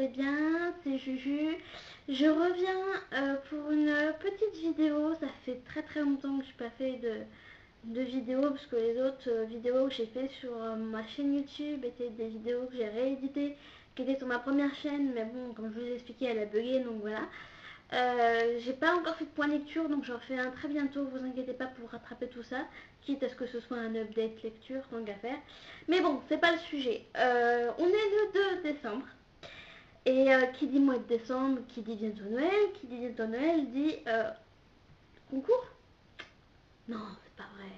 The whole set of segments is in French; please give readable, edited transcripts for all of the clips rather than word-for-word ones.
allez bien, c'est Juju. Je reviens pour une petite vidéo. Ça fait très longtemps que je n'ai pas fait de vidéo parce que les autres vidéos que j'ai fait sur ma chaîne YouTube étaient des vidéos que j'ai rééditées qui étaient sur ma première chaîne, mais bon, comme je vous ai expliqué, elle a bugué, donc voilà. J'ai pas encore fait de point lecture, donc j'en fais un très bientôt, vous inquiétez pas pour rattraper tout ça, quitte à ce que ce soit un update lecture, tant qu'à faire. Mais bon, c'est pas le sujet. On est le 2 décembre. Et qui dit mois de décembre, qui dit bientôt Noël, qui dit bientôt Noël, dit concours. Non, c'est pas vrai.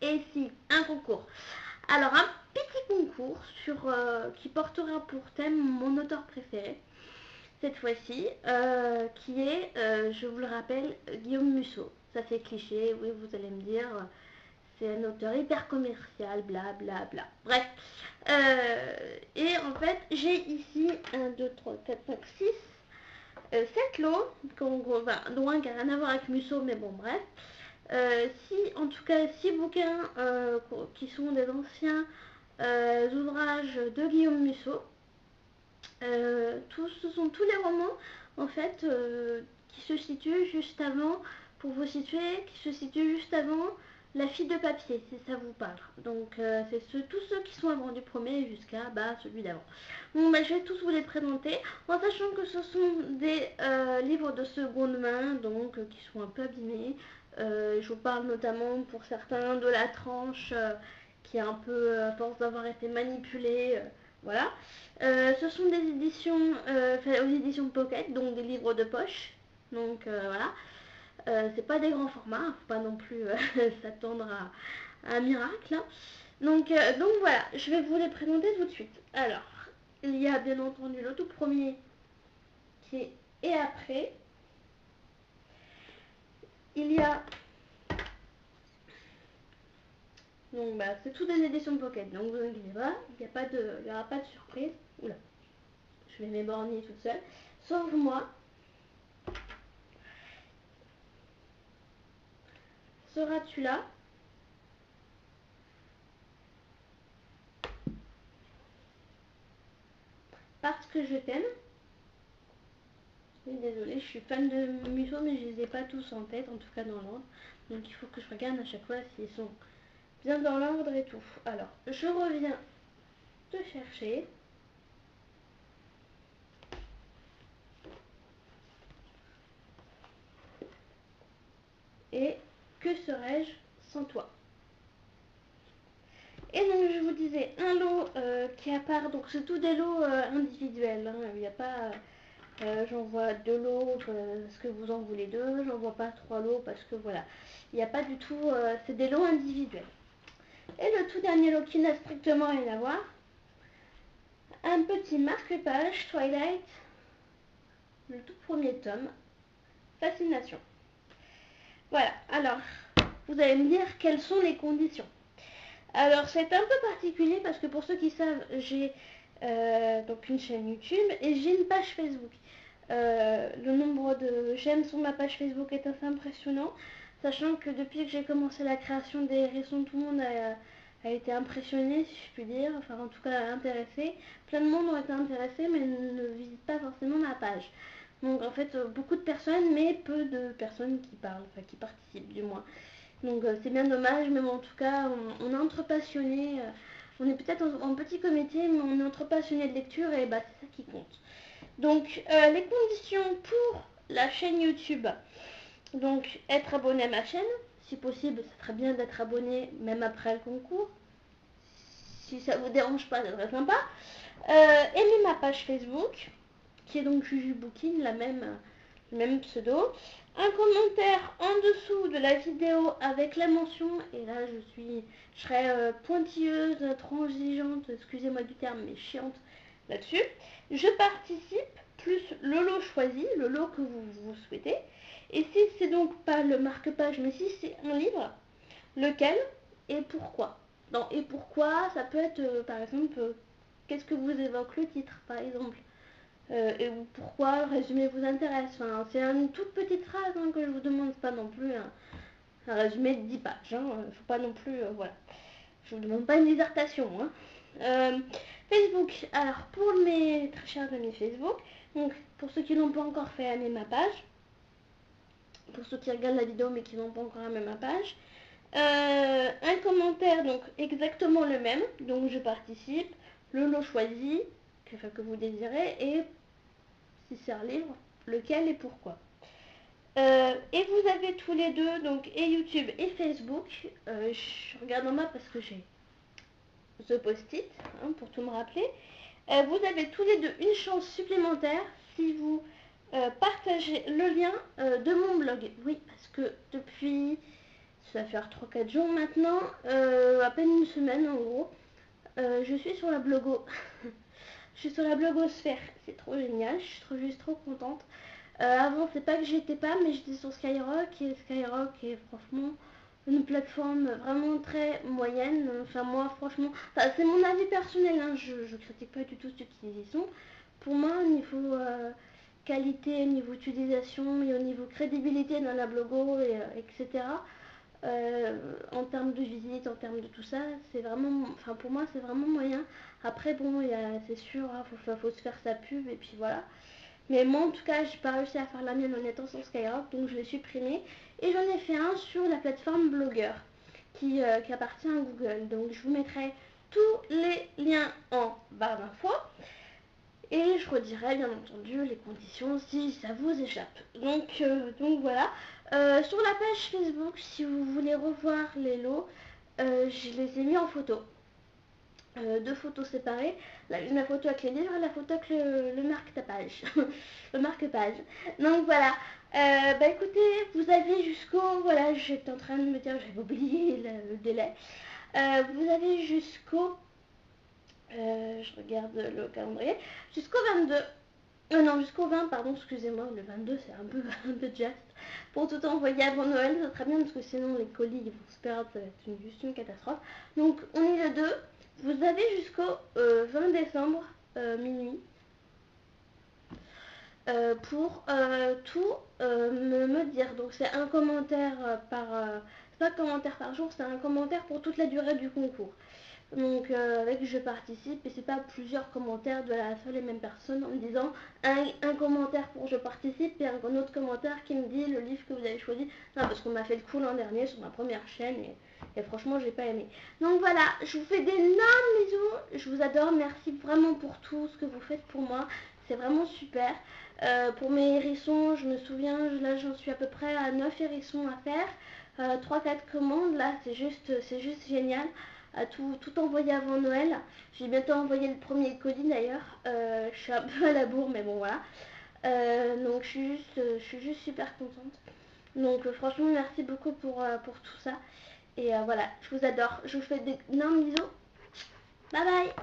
Et si, un concours. Alors, un petit concours qui portera pour thème mon auteur préféré, cette fois-ci, qui est, je vous le rappelle, Guillaume Musso. Ça fait cliché, oui, vous allez me dire, c'est un auteur hyper commercial, bla bla bla. Bref. Et en fait, j'ai ici 1, 2, 3, 4, 5, 6, 7 lots, dont un qui n'a rien à voir avec Musso, mais bon, bref. En tout cas, 6 bouquins qui sont des anciens ouvrages de Guillaume Musso. Ce sont tous les romans, en fait, qui se situent juste avant, pour vous situer, qui se situent juste avant La fille de papier, si ça vous parle. Donc, c'est tous ceux qui sont avant du premier jusqu'à celui d'avant. Bon, je vais tous vous les présenter, en sachant que ce sont des livres de seconde main, donc qui sont un peu abîmés. Je vous parle notamment pour certains de la tranche qui est un peu, à force d'avoir été manipulée, voilà. Ce sont des éditions aux éditions Pocket, donc des livres de poche. Donc voilà. C'est pas des grands formats, faut pas non plus s'attendre à un miracle. Hein. Donc voilà, je vais vous les présenter tout de suite. Alors, il y a bien entendu le tout premier qui est Et après. Il y a donc c'est tout des éditions Pocket, donc vous inquiétez pas, il n'y aura pas de surprise. Oula, je vais m'éborgner toute seule. Sauve-moi. Seras-tu là? Parce que je t'aime. Oui, désolée, je suis fan de Musso, mais je les ai pas tous en tête, en tout cas dans l'ordre. Donc il faut que je regarde à chaque fois s'ils sont bien dans l'ordre et tout. Alors, je reviens te chercher. Et que serais-je sans toi? Et donc je vous disais, un lot qui apparaît, donc c'est tout des lots individuels. Hein, il n'y a pas... j'en vois 2 lots parce que vous en voulez 2, j'en vois pas 3 lots parce que voilà, il n'y a pas du tout, c'est des lots individuels. Et le tout dernier lot qui n'a strictement rien à voir, un petit marque-page Twilight, le tout premier tome, Fascination. Voilà, alors vous allez me dire quelles sont les conditions. Alors c'est un peu particulier parce que pour ceux qui savent, j'ai donc une chaîne YouTube et j'ai une page Facebook. Le nombre de j'aime sur ma page Facebook est assez impressionnant, sachant que depuis que j'ai commencé la création des hérissons, tout le monde a été impressionné, si je puis dire, enfin en tout cas intéressé. Plein de monde ont été intéressés mais ne visitent pas forcément ma page. Donc en fait beaucoup de personnes mais peu de personnes qui parlent, enfin qui participent du moins. Donc c'est bien dommage, mais bon, en tout cas on est entre passionnés, on est peut-être en petit comité mais on est entre passionnés de lecture et c'est ça qui compte. Donc les conditions pour la chaîne YouTube, donc être abonné à ma chaîne, si possible ça serait bien d'être abonné même après le concours, si ça vous dérange pas, ça serait sympa. Aimer ma page Facebook, qui est donc Juju Booking, le même pseudo. Un commentaire en dessous de la vidéo avec la mention, et là je serai pointilleuse, transigeante, excusez-moi du terme, mais chiante là-dessus. Je participe, plus le lot choisi, le lot que vous souhaitez. Et si c'est donc pas le marque-page, mais si c'est un livre, lequel et pourquoi. Non, et pourquoi, ça peut être par exemple, qu'est-ce que vous évoque le titre par exemple. Et pourquoi le résumé vous intéresse. Enfin, c'est une toute petite phrase que je vous demande, pas non plus un résumé de 10 pages. Faut pas non plus, voilà. Je vous demande pas une dissertation. Hein. Facebook, alors pour mes très chers amis Facebook, donc pour ceux qui n'ont pas encore fait, aimer ma page. Pour ceux qui regardent la vidéo mais qui n'ont pas encore aimé ma page. Un commentaire, donc exactement le même, donc je participe, le lot choisi, que vous désirez, et si c'est un livre, lequel et pourquoi. Et vous avez tous les deux, donc et YouTube et Facebook. Je regarde en bas parce que j'ai The Post-it, hein, pour tout me rappeler. Vous avez tous les deux une chance supplémentaire si vous partagez le lien de mon blog. Oui, parce que depuis, ça va faire 3-4 jours maintenant, à peine une semaine en gros, je suis sur la blogo. Je suis sur la blogosphère, c'est trop génial, je suis juste trop contente. Avant, c'est pas que j'étais pas, mais j'étais sur Skyrock, et Skyrock est franchement une plateforme vraiment très moyenne. Enfin, moi, franchement, enfin, c'est mon avis personnel, hein, je critique pas du tout ceux qui y sont. Pour moi, au niveau qualité, au niveau utilisation et au niveau crédibilité dans la blogo, etc., en termes de visite, en termes de tout ça, c'est vraiment, enfin pour moi c'est vraiment moyen. Après bon, c'est sûr, hein, faut se faire sa pub et puis voilà. Mais moi en tout cas, j'ai pas réussi à faire la mienne en étant sur Skyrock, donc je l'ai supprimé. Et j'en ai fait un sur la plateforme Blogger, qui appartient à Google. Donc je vous mettrai tous les liens en barre d'infos. Et je redirai bien entendu les conditions si ça vous échappe. Donc voilà. Sur la page Facebook, si vous voulez revoir les lots, je les ai mis en photo. Deux photos séparées. La photo avec les livres et la photo avec le marque-page. Le marque-page. Donc voilà. Bah écoutez, vous avez jusqu'au... Voilà, j'étais en train de me dire, j'avais oublié le délai. Vous avez jusqu'au... je regarde le calendrier. Jusqu'au 22. Non, jusqu'au 20, pardon, excusez-moi. Le 22, c'est un peu just. Pour tout envoyer avant Noël, ça serait bien parce que sinon les colis ils vont se perdre, ça va être juste une catastrophe. Donc on est le 2. Vous avez jusqu'au 20 décembre, minuit, pour tout me dire. Donc c'est un commentaire c'est pas un commentaire par jour, c'est un commentaire pour toute la durée du concours. Donc avec je participe et c'est pas plusieurs commentaires de la seule et même personne en me disant un commentaire pour je participe et un autre commentaire qui me dit le livre que vous avez choisi. Non, parce qu'on m'a fait le coup l'an dernier sur ma première chaîne et franchement j'ai pas aimé. Donc voilà, je vous fais d'énormes bisous, je vous adore, merci vraiment pour tout ce que vous faites pour moi, c'est vraiment super. Pour mes hérissons, je me souviens, là j'en suis à peu près à 9 hérissons à faire, 3-4 commandes, là c'est juste génial. À tout envoyer avant Noël. J'ai bientôt envoyé le premier colis d'ailleurs. Je suis un peu à la bourre, mais bon voilà. Donc je suis juste super contente. Donc franchement, merci beaucoup pour tout ça. Et voilà, je vous adore. Je vous fais d'énormes bisous. Bye bye.